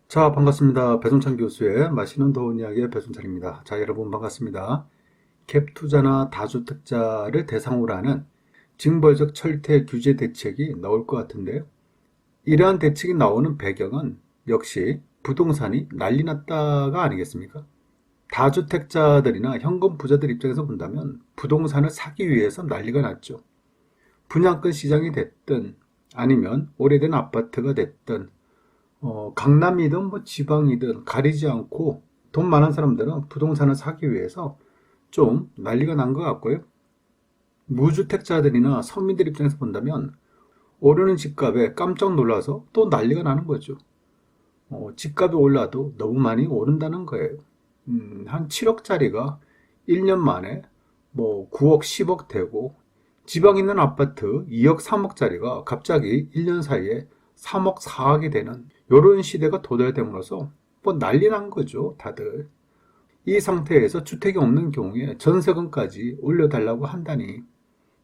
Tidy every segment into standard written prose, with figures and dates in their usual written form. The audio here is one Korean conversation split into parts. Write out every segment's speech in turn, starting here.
자, 반갑습니다. 배종찬 교수의 맛있는 더운 이야기의 배종찬입니다. 자, 여러분 반갑습니다. 갭 투자나 다주택자를 대상으로 하는 징벌적 철퇴 규제 대책이 나올 것 같은데요. 이러한 대책이 나오는 배경은 역시 부동산이 난리 났다가 아니겠습니까? 다주택자들이나 현금 부자들 입장에서 본다면 부동산을 사기 위해서 난리가 났죠. 분양권 시장이 됐든 아니면 오래된 아파트가 됐든 강남이든 뭐 지방이든 가리지 않고 돈 많은 사람들은 부동산을 사기 위해서 좀 난리가 난 것 같고요. 무주택자들이나 서민들 입장에서 본다면 오르는 집값에 깜짝 놀라서 또 난리가 나는 거죠. 집값이 올라도 너무 많이 오른다는 거예요. 한 7억짜리가 1년 만에 뭐 9억, 10억 되고 지방에 있는 아파트 2억, 3억짜리가 갑자기 1년 사이에 3억, 4억이 되는 이런 시대가 도달됨으로써 뭐 난리 난 거죠, 다들. 이 상태에서 주택이 없는 경우에 전세금까지 올려달라고 한다니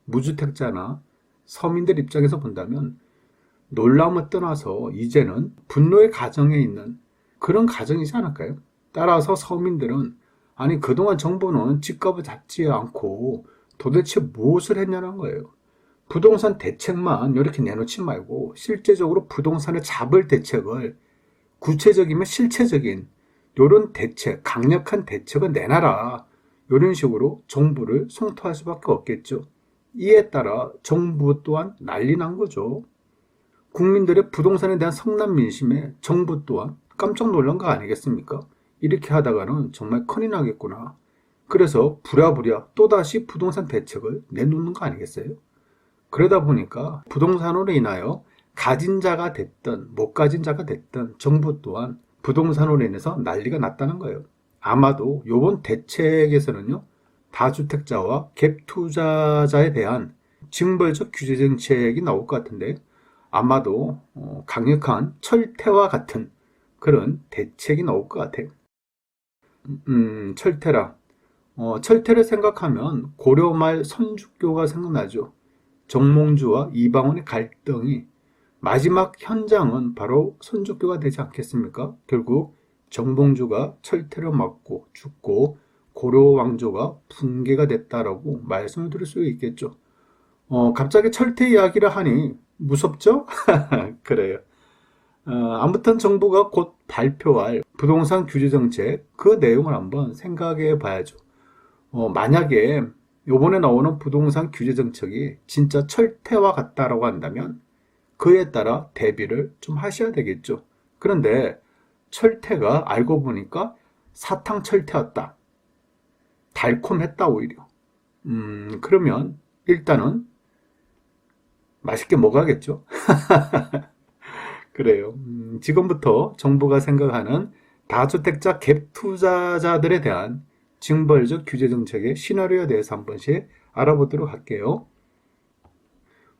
무주택자나 서민들 입장에서 본다면 놀라움을 떠나서 이제는 분노의 가정에 있는 그런 가정이지 않을까요? 따라서 서민들은 아니 그동안 정부는 집값을 잡지 않고 도대체 무엇을 했냐는 거예요. 부동산 대책만 이렇게 내놓지 말고 실제적으로 부동산을 잡을 대책을 구체적이면 실체적인 이런 대책, 강력한 대책을 내놔라. 이런 식으로 정부를 성토할 수밖에 없겠죠. 이에 따라 정부 또한 난리 난 거죠. 국민들의 부동산에 대한 성난 민심에 정부 또한 깜짝 놀란 거 아니겠습니까? 이렇게 하다가는 정말 큰일 나겠구나. 그래서 부랴부랴 또다시 부동산 대책을 내놓는 거 아니겠어요? 그러다 보니까 부동산으로 인하여 가진 자가 됐든 못 가진 자가 됐든 정부 또한 부동산으로 인해서 난리가 났다는 거예요. 아마도 이번 대책에서는요, 다주택자와 갭 투자자에 대한 징벌적 규제 정책이 나올 것 같은데 아마도 강력한 철퇴와 같은 그런 대책이 나올 것 같아요. 철퇴라. 철퇴를 생각하면 고려 말 선주교가 생각나죠. 정몽주와 이방원의 갈등이 마지막 현장은 바로 선주교가 되지 않겠습니까? 결국 정봉주가 철퇴를 맞고 죽고 고려 왕조가 붕괴가 됐다라고 말씀을 드릴 수 있겠죠. 갑자기 철퇴 이야기를 하니 무섭죠? 그래요. 아무튼 정부가 곧 발표할 부동산 규제 정책 그 내용을 한번 생각해 봐야죠. 만약에 요번에 나오는 부동산 규제 정책이 진짜 철퇴와 같다라고 한다면 그에 따라 대비를 좀 하셔야 되겠죠. 그런데 철퇴가 알고 보니까 사탕철퇴였다. 달콤했다 오히려. 그러면 일단은 맛있게 먹어야겠죠. 그래요. 지금부터 정부가 생각하는 다주택자 갭 투자자들에 대한 징벌적 규제 정책의 시나리오에 대해서 한 번씩 알아보도록 할게요.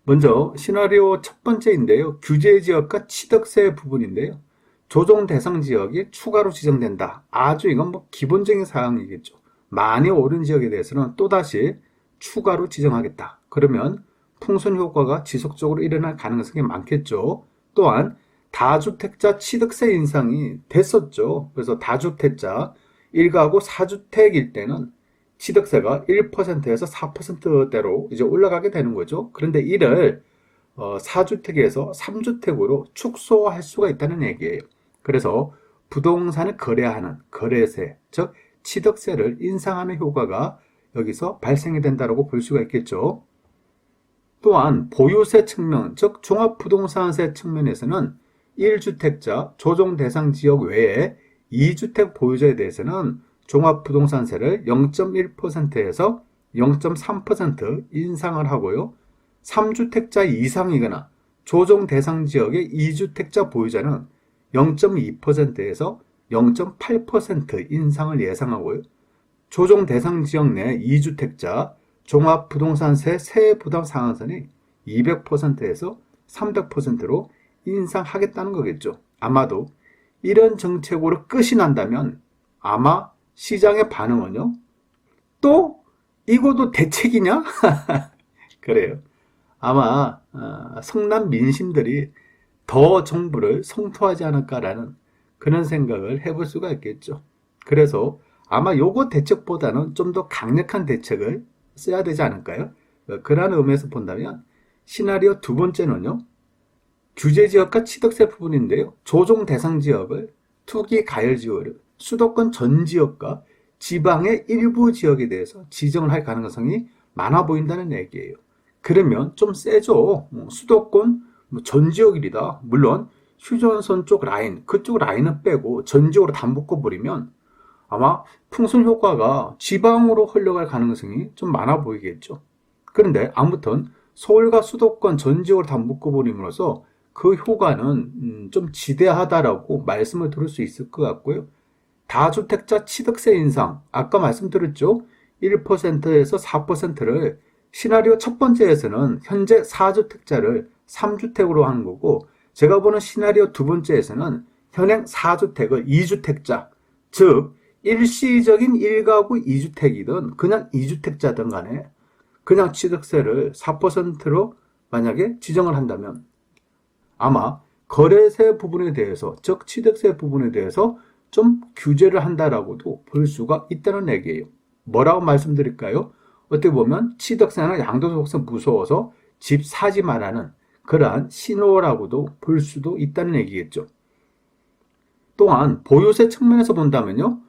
먼저 시나리오 첫 번째인데요. 규제 지역과 취득세 부분인데요. 조정 대상 지역이 추가로 지정된다. 아주 이건 뭐 기본적인 사항이겠죠. 많이 오른 지역에 대해서는 또다시 추가로 지정하겠다. 그러면 풍선 효과가 지속적으로 일어날 가능성이 많겠죠. 또한 다주택자 취득세 인상이 됐었죠. 그래서 다주택자 1가구 4주택일 때는 취득세가 1%에서 4%대로 이제 올라가게 되는 거죠. 그런데 이를 4주택에서 3주택으로 축소할 수가 있다는 얘기예요. 그래서 부동산을 거래하는 거래세, 즉 취득세를 인상하는 효과가 여기서 발생이 된다고 볼 수가 있겠죠. 또한 보유세 측면, 즉 종합부동산세 측면에서는 1주택자 조정 대상 지역 외에 2주택 보유자에 대해서는 종합부동산세를 0.1%에서 0.3% 인상을 하고요. 3주택자 이상이거나 조정 대상 지역의 2주택자 보유자는 0.2%에서 0.8% 인상을 예상하고요. 조정 대상 지역 내 2주택자 종합부동산세 세부담 상한선이 200%에서 300%로 인상하겠다는 거겠죠. 아마도 이런 정책으로 끝이 난다면 아마 시장의 반응은요. 또 이것도 대책이냐? 그래요. 아마 성남 민심들이 더 정부를 성토하지 않을까라는 그런 생각을 해볼 수가 있겠죠. 그래서 아마 요거 대책보다는 좀 더 강력한 대책을 써야 되지 않을까요? 그러한 의미에서 본다면 시나리오 두 번째는요. 규제 지역과 취득세 부분인데요. 조정 대상 지역을 투기 가열 지역을 수도권 전 지역과 지방의 일부 지역에 대해서 지정을 할 가능성이 많아 보인다는 얘기예요. 그러면 좀 세죠. 수도권 전 지역이다. 물론 휴전선 쪽 라인, 그쪽 라인은 빼고 전 지역으로 다 묶어버리면 아마 풍선 효과가 지방으로 흘러갈 가능성이 좀 많아 보이겠죠. 그런데 아무튼 서울과 수도권 전 지역을 다 묶어버림으로써 그 효과는 좀 지대하다라고 말씀을 드릴 수 있을 것 같고요. 다주택자 취득세 인상, 아까 말씀드렸죠. 1%에서 4%를 시나리오 첫 번째에서는 현재 4주택자를 3주택으로 하는 거고, 제가 보는 시나리오 두 번째에서는 현행 4주택을 2주택자, 즉 일시적인 1가구 2주택이든 그냥 2주택자든 간에 그냥 취득세를 4%로 만약에 지정을 한다면 아마 거래세 부분에 대해서, 즉 취득세 부분에 대해서 좀 규제를 한다라고도 볼 수가 있다는 얘기예요. 뭐라고 말씀드릴까요? 어떻게 보면 취득세나 양도소득세 무서워서 집 사지 말라는 그러한 신호라고도 볼 수도 있다는 얘기겠죠. 또한 보유세 측면에서 본다면요.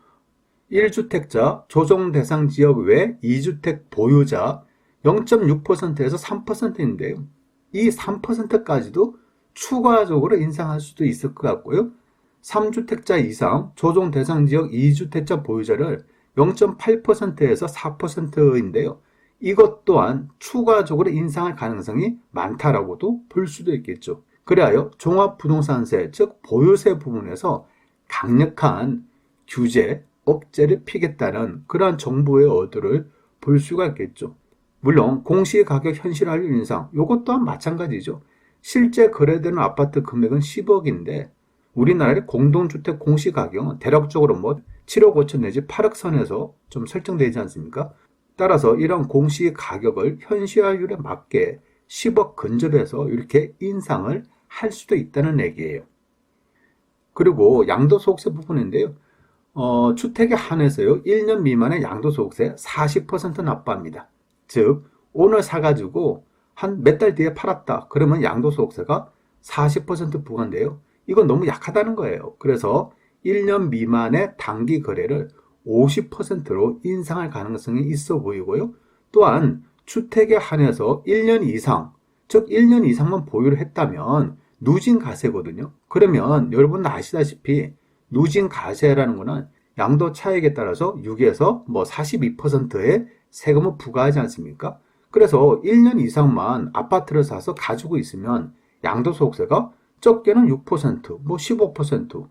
1주택자 조정 대상 지역 외 2주택 보유자 0.6%에서 3%인데요. 이 3%까지도 추가적으로 인상할 수도 있을 것 같고요. 3주택자 이상 조정 대상 지역 2주택자 보유자를 0.8%에서 4%인데요. 이것 또한 추가적으로 인상할 가능성이 많다라고도 볼 수도 있겠죠. 그리하여 종합부동산세, 즉 보유세 부분에서 강력한 규제, 억제를 피겠다는 그러한 정부의 의도를 볼 수가 있겠죠. 물론 공시가격 현실화율 인상, 이것 또한 마찬가지죠. 실제 거래되는 아파트 금액은 10억인데 우리나라의 공동주택 공시가격은 대략적으로 7억 5천 내지 8억 선에서 좀 설정되지 않습니까? 따라서 이런 공시가격을 현실화율에 맞게 10억 근접해서 이렇게 인상을 할 수도 있다는 얘기예요. 그리고 양도소득세 부분인데요. 주택에 한해서요, 1년 미만의 양도소득세 40% 납부합니다. 즉, 오늘 사가지고 한 몇 달 뒤에 팔았다. 그러면 양도소득세가 40% 부과인데요. 이건 너무 약하다는 거예요. 그래서 1년 미만의 단기 거래를 50%로 인상할 가능성이 있어 보이고요. 또한 주택에 한해서 1년 이상, 즉 1년 이상만 보유를 했다면 누진 가세거든요. 그러면 여러분 아시다시피 누진 가세라는 거는 양도 차익에 따라서 6에서 42%의 세금을 부과하지 않습니까? 그래서 1년 이상만 아파트를 사서 가지고 있으면 양도소득세가 적게는 6%, 15%,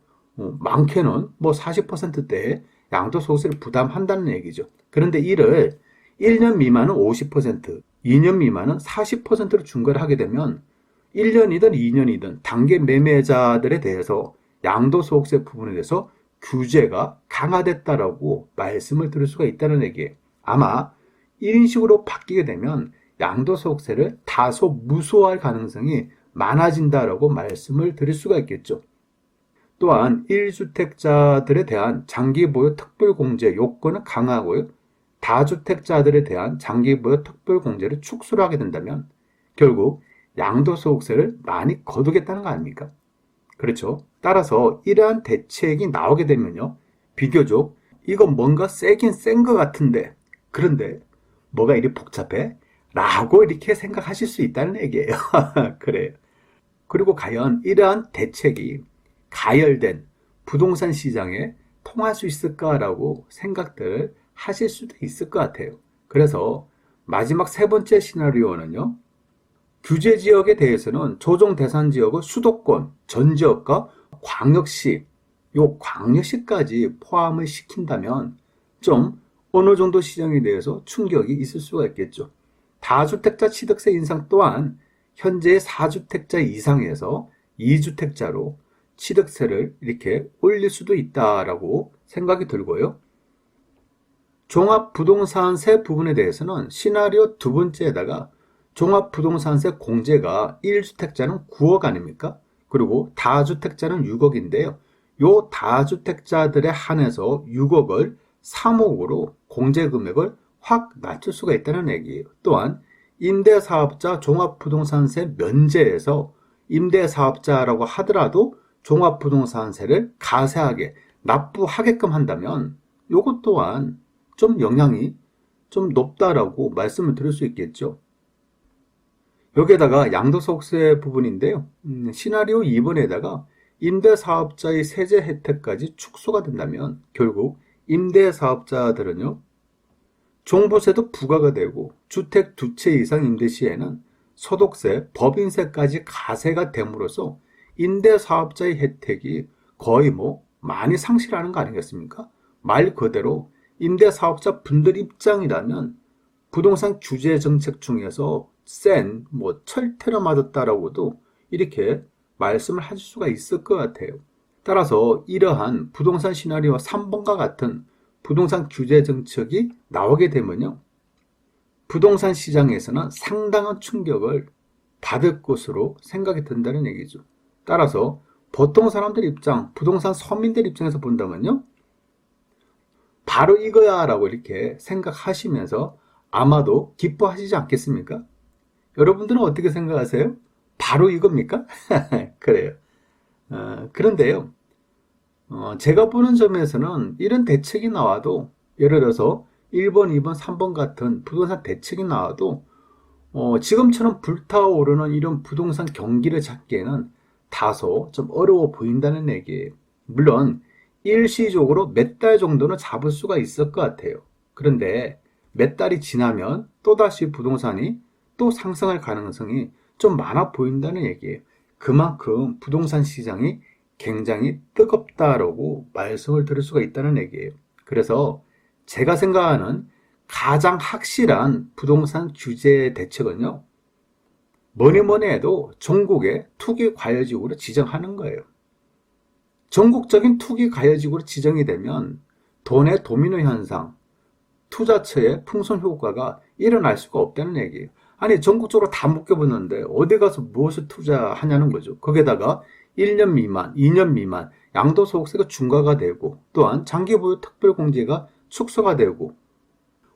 많게는 40%대의 양도소득세를 부담한다는 얘기죠. 그런데 이를 1년 미만은 50%, 2년 미만은 40%로 중과를 하게 되면 1년이든 2년이든 단기 매매자들에 대해서 양도소득세 부분에 대해서 규제가 강화됐다라고 말씀을 드릴 수가 있다는 얘기예요. 아마 1인식으로 바뀌게 되면 양도소득세를 다소 무소화할 가능성이 많아진다라고 말씀을 드릴 수가 있겠죠. 또한 1주택자들에 대한 장기보유 특별공제 요건을 강화하고요. 다주택자들에 대한 장기보유 특별공제를 축소를 하게 된다면 결국 양도소득세를 많이 거두겠다는 거 아닙니까? 그렇죠. 따라서 이러한 대책이 나오게 되면요. 비교적 이건 뭔가 세긴 센 것 같은데 그런데 뭐가 이리 복잡해? 라고 이렇게 생각하실 수 있다는 얘기예요. 그래요. 그리고 과연 이러한 대책이 가열된 부동산 시장에 통할 수 있을까라고 생각들 하실 수도 있을 것 같아요. 그래서 마지막 세 번째 시나리오는요. 규제 지역에 대해서는 조정 대상 지역을 수도권, 전 지역과 광역시, 요 광역시까지 포함을 시킨다면 좀 어느 정도 시장에 대해서 충격이 있을 수가 있겠죠. 다주택자 취득세 인상 또한 현재 4주택자 이상에서 2주택자로 취득세를 이렇게 올릴 수도 있다라고 생각이 들고요. 종합부동산세 부분에 대해서는 시나리오 두 번째에다가 종합부동산세 공제가 1주택자는 9억 아닙니까? 그리고 다주택자는 6억인데요. 요 다주택자들에 한해서 6억을 3억으로 공제금액을 확 낮출 수가 있다는 얘기예요. 또한 임대사업자 종합부동산세 면제에서 임대사업자라고 하더라도 종합부동산세를 가세하게 납부하게끔 한다면 요것 또한 좀 영향이 좀 높다라고 말씀을 드릴 수 있겠죠. 여기에다가 양도소득세 부분인데요. 시나리오 2번에다가 임대사업자의 세제 혜택까지 축소가 된다면 결국 임대사업자들은요, 종부세도 부과가 되고 주택 두 채 이상 임대 시에는 소득세, 법인세까지 가세가 됨으로써 임대사업자의 혜택이 거의 많이 상실하는 거 아니겠습니까? 말 그대로 임대사업자 분들 입장이라면 부동산 규제 정책 중에서 센 철퇴로 맞았다라고도 이렇게 말씀을 하실 수가 있을 것 같아요. 따라서 이러한 부동산 시나리오 3번과 같은 부동산 규제 정책이 나오게 되면요, 부동산 시장에서는 상당한 충격을 받을 것으로 생각이 든다는 얘기죠. 따라서 보통 사람들 입장, 부동산 서민들 입장에서 본다면요, 바로 이거야 라고 이렇게 생각하시면서 아마도 기뻐하시지 않겠습니까? 여러분들은 어떻게 생각하세요? 바로 이겁니까? 그래요. 그런데요, 제가 보는 점에서는 이런 대책이 나와도, 예를 들어서 1번, 2번, 3번 같은 부동산 대책이 나와도 지금처럼 불타오르는 이런 부동산 경기를 잡기에는 다소 좀 어려워 보인다는 얘기예요. 물론 일시적으로 몇 달 정도는 잡을 수가 있을 것 같아요. 그런데 몇 달이 지나면 또다시 부동산이 또 상승할 가능성이 좀 많아 보인다는 얘기예요. 그만큼 부동산 시장이 굉장히 뜨겁다라고 말씀을 드릴 수가 있다는 얘기예요. 그래서 제가 생각하는 가장 확실한 부동산 규제 대책은요, 뭐니 해도 전국의 투기 과열지구로 지정하는 거예요. 전국적인 투기 과열지구로 지정이 되면 돈의 도미노 현상, 투자처의 풍선 효과가 일어날 수가 없다는 얘기예요. 아니, 전국적으로 다 묶여붙는데 어디 가서 무엇을 투자하냐는 거죠. 거기에다가 1년 미만, 2년 미만 양도소득세가 중과가 되고, 또한 장기보유 특별공제가 축소가 되고,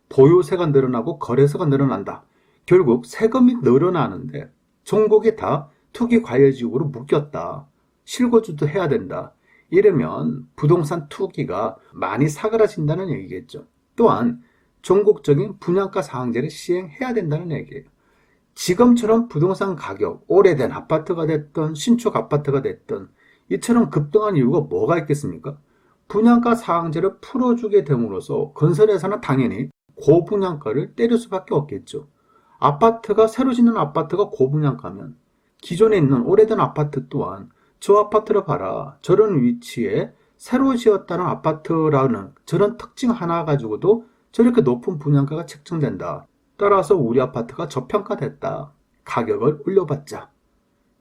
보유세가 늘어나고 거래세가 늘어난다. 결국 세금이 늘어나는데 전국이 다 투기과열지구로 묶였다. 실거주도 해야 된다. 이러면 부동산 투기가 많이 사그라진다는 얘기겠죠. 또한 전국적인 분양가 상한제를 시행해야 된다는 얘기예요. 지금처럼 부동산 가격, 오래된 아파트가 됐든 신축 아파트가 됐든 이처럼 급등한 이유가 뭐가 있겠습니까? 분양가 상한제를 풀어주게 됨으로써 건설회사는 당연히 고분양가를 때릴 수밖에 없겠죠. 아파트가 새로 짓는 아파트가 고분양가면 기존에 있는 오래된 아파트 또한 저 아파트를 봐라, 저런 위치에 새로 지었다는 아파트라는 저런 특징 하나 가지고도 저렇게 높은 분양가가 책정된다. 따라서 우리 아파트가 저평가됐다. 가격을 올려받자.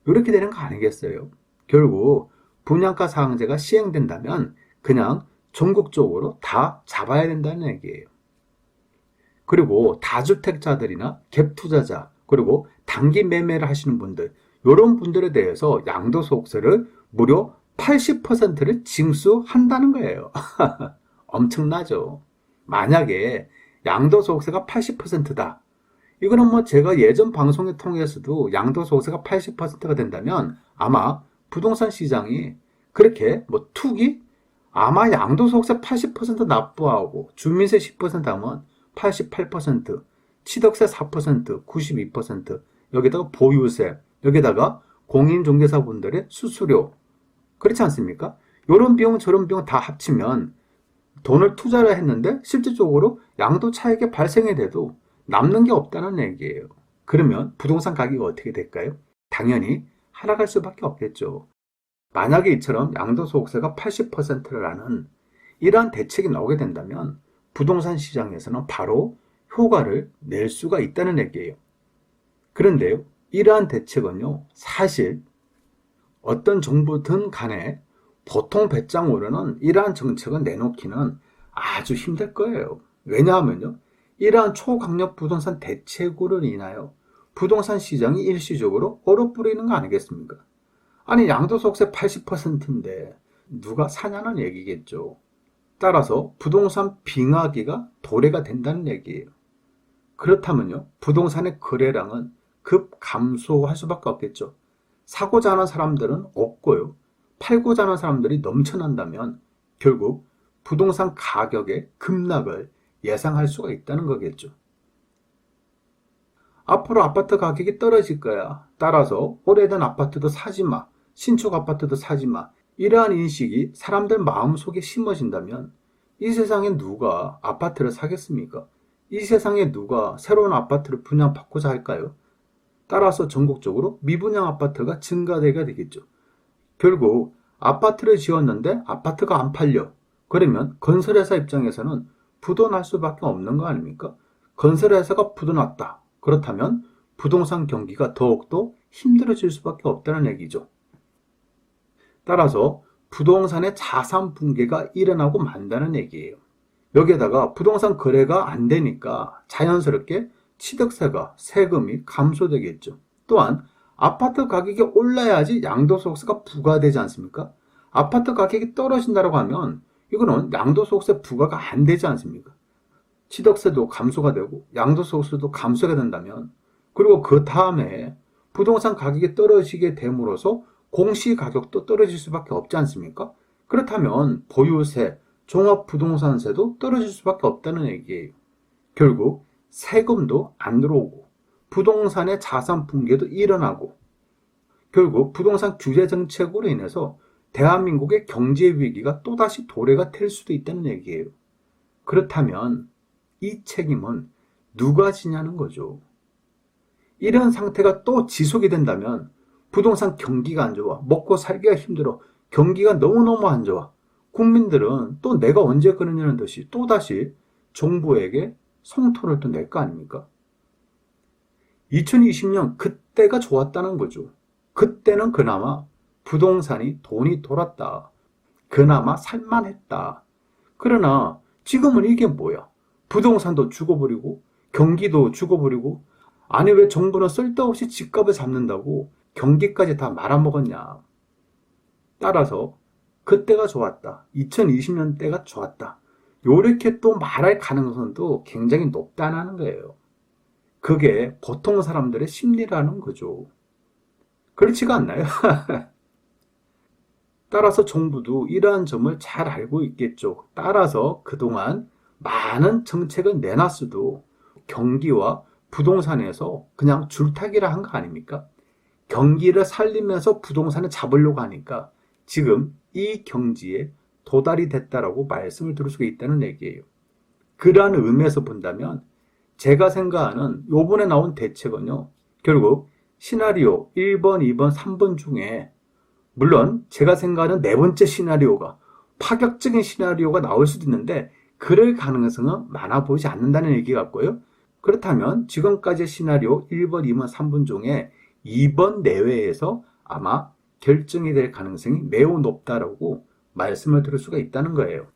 이렇게 되는 거 아니겠어요? 결국 분양가 상한제가 시행된다면 그냥 전국적으로 다 잡아야 된다는 얘기예요. 그리고 다주택자들이나 갭투자자, 그리고 단기 매매를 하시는 분들, 이런 분들에 대해서 양도소득세를 무려 80%를 징수한다는 거예요. 엄청나죠? 만약에 양도소득세가 80%다. 이거는 제가 예전 방송에 통해서도 양도소득세가 80%가 된다면 아마 부동산 시장이 그렇게 투기? 아마 양도소득세 80% 납부하고 주민세 10% 하면 88%, 취득세 4%, 92%, 여기다가 보유세, 여기다가 공인중개사분들의 수수료, 그렇지 않습니까? 이런 비용 저런 비용 다 합치면 돈을 투자를 했는데 실질적으로 양도 차익이 발생이 돼도 남는 게 없다는 얘기예요. 그러면 부동산 가격이 어떻게 될까요? 당연히 하락할 수밖에 없겠죠. 만약에 이처럼 양도소득세가 80%라는 이러한 대책이 나오게 된다면 부동산 시장에서는 바로 효과를 낼 수가 있다는 얘기예요. 그런데요, 이러한 대책은요, 사실 어떤 정부든 간에 보통 배짱으로는 이러한 정책을 내놓기는 아주 힘들 거예요. 왜냐하면요, 이러한 초강력 부동산 대책으로 인하여 부동산 시장이 일시적으로 얼어붙이는 거 아니겠습니까? 아니, 양도소득세 80%인데 누가 사냐는 얘기겠죠. 따라서 부동산 빙하기가 도래가 된다는 얘기예요. 그렇다면요, 부동산의 거래량은 급 감소할 수밖에 없겠죠. 사고자 하는 사람들은 없고요. 팔고자 하는 사람들이 넘쳐난다면 결국 부동산 가격의 급락을 예상할 수가 있다는 거겠죠. 앞으로 아파트 가격이 떨어질 거야. 따라서 오래된 아파트도 사지 마. 신축 아파트도 사지 마. 이러한 인식이 사람들 마음속에 심어진다면 이 세상에 누가 아파트를 사겠습니까? 이 세상에 누가 새로운 아파트를 분양받고자 할까요? 따라서 전국적으로 미분양 아파트가 증가되게 되겠죠. 결국 아파트를 지었는데 아파트가 안 팔려. 그러면 건설회사 입장에서는 부도날 수밖에 없는 거 아닙니까? 건설회사가 부도났다. 그렇다면 부동산 경기가 더욱더 힘들어질 수밖에 없다는 얘기죠. 따라서 부동산의 자산 붕괴가 일어나고 만다는 얘기예요. 여기에다가 부동산 거래가 안 되니까 자연스럽게 취득세가 세금이 감소되겠죠. 또한 아파트 가격이 올라야지 양도소득세가 부과되지 않습니까? 아파트 가격이 떨어진다고 하면 이거는 양도소득세 부과가 안 되지 않습니까? 취득세도 감소가 되고 양도소득세도 감소가 된다면 그리고 그 다음에 부동산 가격이 떨어지게 됨으로써 공시가격도 떨어질 수밖에 없지 않습니까? 그렇다면 보유세, 종합부동산세도 떨어질 수밖에 없다는 얘기예요. 결국 세금도 안 들어오고 부동산의 자산 붕괴도 일어나고 결국 부동산 규제 정책으로 인해서 대한민국의 경제 위기가 또다시 도래가 될 수도 있다는 얘기예요. 그렇다면 이 책임은 누가 지냐는 거죠. 이런 상태가 또 지속이 된다면 부동산 경기가 안 좋아, 먹고 살기가 힘들어, 경기가 너무너무 안 좋아. 국민들은 또 내가 언제 그러냐는 듯이 또다시 정부에게 성토를 또 낼 거 아닙니까? 2020년 그때가 좋았다는 거죠. 그때는 그나마 부동산이 돈이 돌았다. 그나마 살만했다. 그러나 지금은 이게 뭐야? 부동산도 죽어버리고 경기도 죽어버리고 아니 왜 정부는 쓸데없이 집값을 잡는다고 경기까지 다 말아먹었냐. 따라서 그때가 좋았다. 2020년 때가 좋았다. 요렇게 또 말할 가능성도 굉장히 높다는 거예요. 그게 보통 사람들의 심리라는 거죠. 그렇지가 않나요? 따라서 정부도 이러한 점을 잘 알고 있겠죠. 따라서 그동안 많은 정책을 내놨어도 경기와 부동산에서 그냥 줄타기를 한 거 아닙니까? 경기를 살리면서 부동산을 잡으려고 하니까 지금 이 경지에 도달이 됐다라고 말씀을 드릴 수가 있다는 얘기예요. 그러한 의미에서 본다면 제가 생각하는 요번에 나온 대책은요. 결국 시나리오 1번, 2번, 3번 중에 물론 제가 생각하는 네 번째 시나리오가 파격적인 시나리오가 나올 수도 있는데 그럴 가능성은 많아 보이지 않는다는 얘기 같고요. 그렇다면 지금까지의 시나리오 1번, 2번, 3번 중에 2번 내외에서 아마 결정이 될 가능성이 매우 높다라고 말씀을 드릴 수가 있다는 거예요.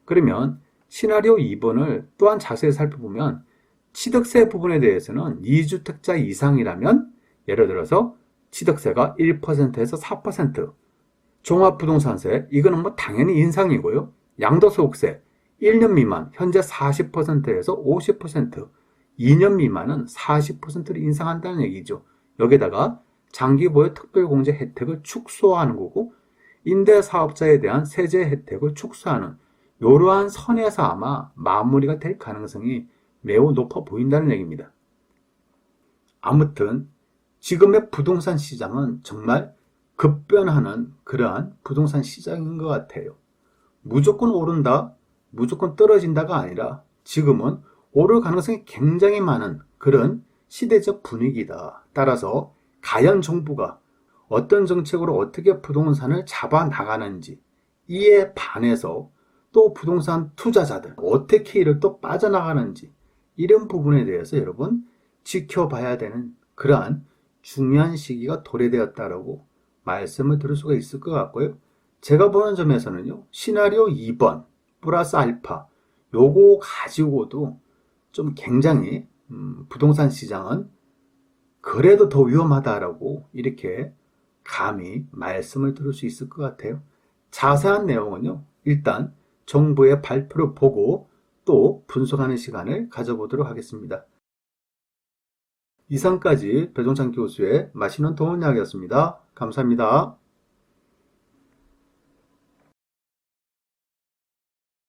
그러면 시나리오 2번을 또한 자세히 살펴보면 취득세 부분에 대해서는 2주택자 이상이라면 예를 들어서 취득세가 1%에서 4%, 종합부동산세 이거는 뭐 당연히 인상이고요. 양도소득세 1년 미만 현재 40%에서 50%, 2년 미만은 40%를 인상한다는 얘기죠. 여기다가 장기보유 특별공제 혜택을 축소하는 거고 임대사업자에 대한 세제 혜택을 축소하는 이러한 선에서 아마 마무리가 될 가능성이 매우 높아 보인다는 얘기입니다. 아무튼 지금의 부동산 시장은 정말 급변하는 그러한 부동산 시장인 것 같아요. 무조건 오른다, 무조건 떨어진다가 아니라 지금은 오를 가능성이 굉장히 많은 그런 시대적 분위기다. 따라서 과연 정부가 어떤 정책으로 어떻게 부동산을 잡아 나가는지 이에 반해서 또 부동산 투자자들 어떻게 이를 또 빠져나가는지 이런 부분에 대해서 여러분 지켜봐야 되는 그러한 중요한 시기가 도래되었다라고 말씀을 드릴 수가 있을 것 같고요. 제가 보는 점에서는요. 시나리오 2번 플러스 알파 요거 가지고도 좀 굉장히 부동산 시장은 그래도 더 위험하다라고 이렇게 감히 말씀을 드릴 수 있을 것 같아요. 자세한 내용은요, 일단 정부의 발표를 보고 또 분석하는 시간을 가져보도록 하겠습니다. 이상까지 배종찬 교수의 맛있는 동원 이야기였습니다. 감사합니다.